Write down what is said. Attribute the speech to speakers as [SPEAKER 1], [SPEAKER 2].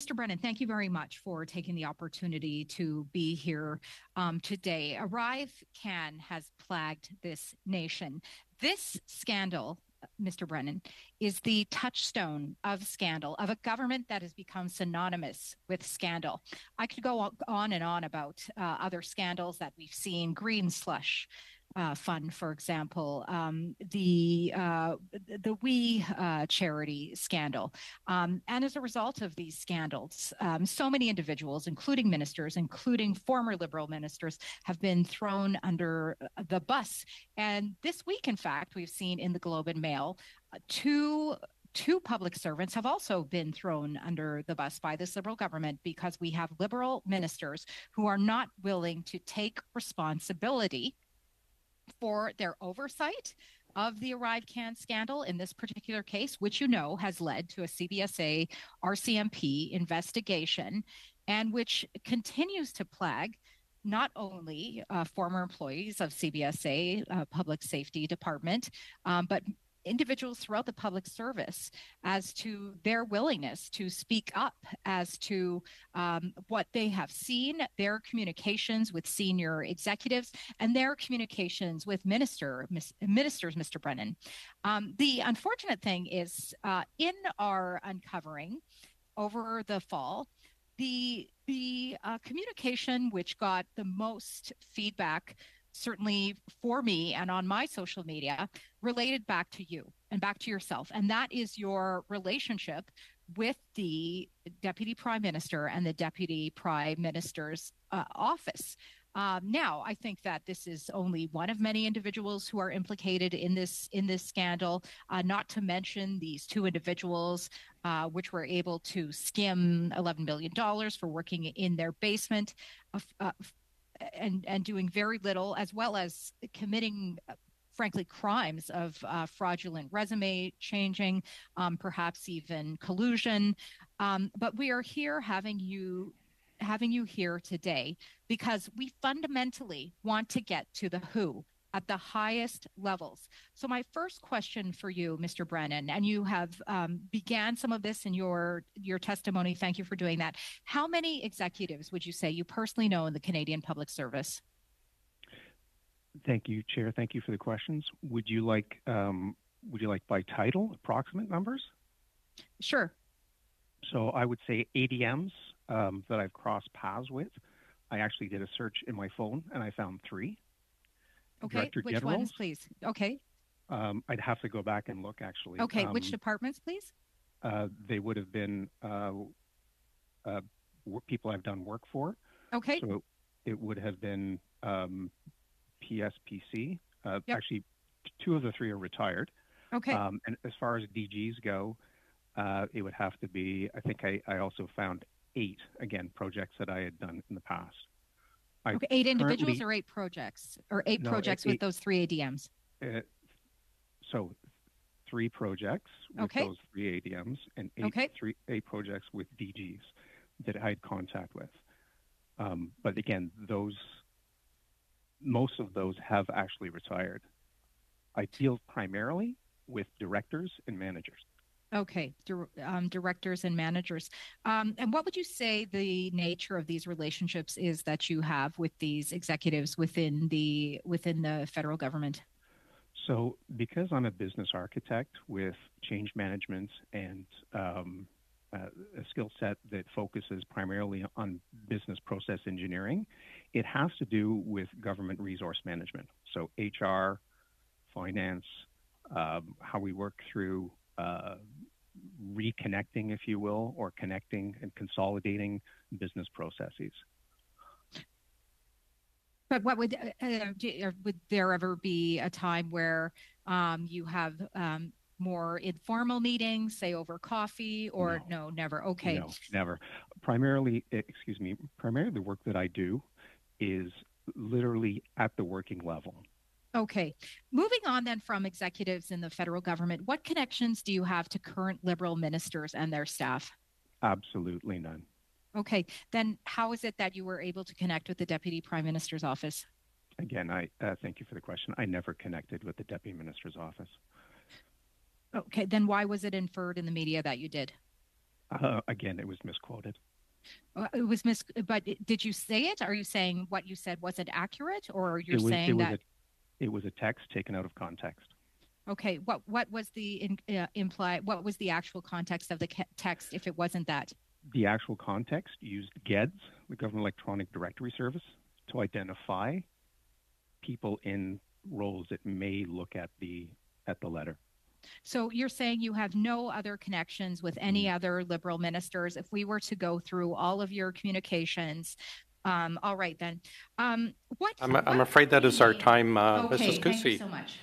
[SPEAKER 1] Mr. Brennan, thank you very much for taking the opportunity to be here today. Arrive Can has plagued this nation. This scandal, Mr. Brennan, is the touchstone of scandal, of a government that has become synonymous with scandal. I could go on and on about other scandals that we've seen, green slush, fund, for example, the We charity scandal, and as a result of these scandals, so many individuals, including ministers, including former Liberal ministers, have been thrown under the bus. And this week, in fact, we've seen in the Globe and Mail two public servants have also been thrown under the bus by this Liberal government because we have Liberal ministers who are not willing to take responsibility for their oversight of the Arrive Can scandal in this particular case, which you know has led to a CBSA RCMP investigation and which continues to plague not only former employees of CBSA, Public Safety Department, but individuals throughout the public service as to their willingness to speak up as to what they have seen, their communications with senior executives, and their communications with ministers, Mr. Brennan. The unfortunate thing is, in our uncovering over the fall, the communication which got the most feedback, certainly for me and on my social media, related back to you and back to yourself. And that is your relationship with the Deputy Prime Minister and the Deputy Prime Minister's office. Now, I think that this is only one of many individuals who are implicated in this scandal. Not to mention these two individuals, which were able to skim $11 million for working in their basement, and doing very little, as well as committing, frankly, crimes of fraudulent resume changing, perhaps even collusion. But we are here having you here today because we fundamentally want to get to the who at the highest levels. So my first question for you, Mr. Brennan, and you have began some of this in your testimony. Thank you for doing that. How many executives would you say you personally know in the Canadian Public Service?
[SPEAKER 2] Thank you, Chair. Thank you for the questions. Would you like by title, approximate numbers?
[SPEAKER 1] Sure.
[SPEAKER 2] So I would say ADMs that I've crossed paths with. I actually did a search in my phone and I found 3.
[SPEAKER 1] Okay.
[SPEAKER 2] Director
[SPEAKER 1] Which
[SPEAKER 2] Generals.
[SPEAKER 1] ones, please? Okay.
[SPEAKER 2] I'd have to go back and look, actually.
[SPEAKER 1] Okay. Which departments, please?
[SPEAKER 2] They would have been people I've done work for.
[SPEAKER 1] Okay.
[SPEAKER 2] So it would have been PSPC.
[SPEAKER 1] Yep.
[SPEAKER 2] Actually, 2 of the 3 are retired.
[SPEAKER 1] Okay.
[SPEAKER 2] And as far as DGs go, it would have to be, I think I also found 8, again, projects that I had done in the past.
[SPEAKER 1] Okay, 8 individuals or 8 projects? Or 8 projects with those 3 ADMs?
[SPEAKER 2] So 3 projects with those 3 ADMs and 8 projects with DGs that I had contact with. But again, most of those have actually retired. I deal primarily with directors and managers.
[SPEAKER 1] Okay, directors and managers. And what would you say the nature of these relationships is that you have with these executives within the federal government?
[SPEAKER 2] So because I'm a business architect with change management and a skill set that focuses primarily on business process engineering, it has to do with government resource management. So HR, finance, how we work through reconnecting, if you will, or connecting and consolidating business processes.
[SPEAKER 1] But what would there ever be a time where you have more informal meetings, say over coffee, or no, never? Okay.
[SPEAKER 2] No, never. Primarily the work that I do is literally at the working level.
[SPEAKER 1] Okay. Moving on then from executives in the federal government, what connections do you have to current Liberal ministers and their staff?
[SPEAKER 2] Absolutely none.
[SPEAKER 1] Okay. Then how is it that you were able to connect with the Deputy Prime Minister's office?
[SPEAKER 2] Again, I thank you for the question. I never connected with the Deputy Minister's office.
[SPEAKER 1] Okay. Then why was it inferred in the media that you did?
[SPEAKER 2] Again, it was misquoted.
[SPEAKER 1] It was but did you say it? Are you saying what you said wasn't accurate, or you're
[SPEAKER 2] It was it
[SPEAKER 1] saying
[SPEAKER 2] was
[SPEAKER 1] that?
[SPEAKER 2] a it was a text taken out of context.
[SPEAKER 1] Okay, what was the imply? What was the actual context of the text if it wasn't that?
[SPEAKER 2] The actual context used GEDS, the Government Electronic Directory Service, to identify people in roles that may look at the letter.
[SPEAKER 1] So you're saying you have no other connections with any
[SPEAKER 2] Mm.
[SPEAKER 1] other Liberal ministers. If we were to go through all of your communications, all right then. What
[SPEAKER 3] I'm
[SPEAKER 1] what
[SPEAKER 3] afraid
[SPEAKER 1] would
[SPEAKER 3] that is our
[SPEAKER 1] be
[SPEAKER 3] time,
[SPEAKER 1] okay?
[SPEAKER 3] Mrs.
[SPEAKER 1] Thank you
[SPEAKER 3] Kusi.
[SPEAKER 1] so much.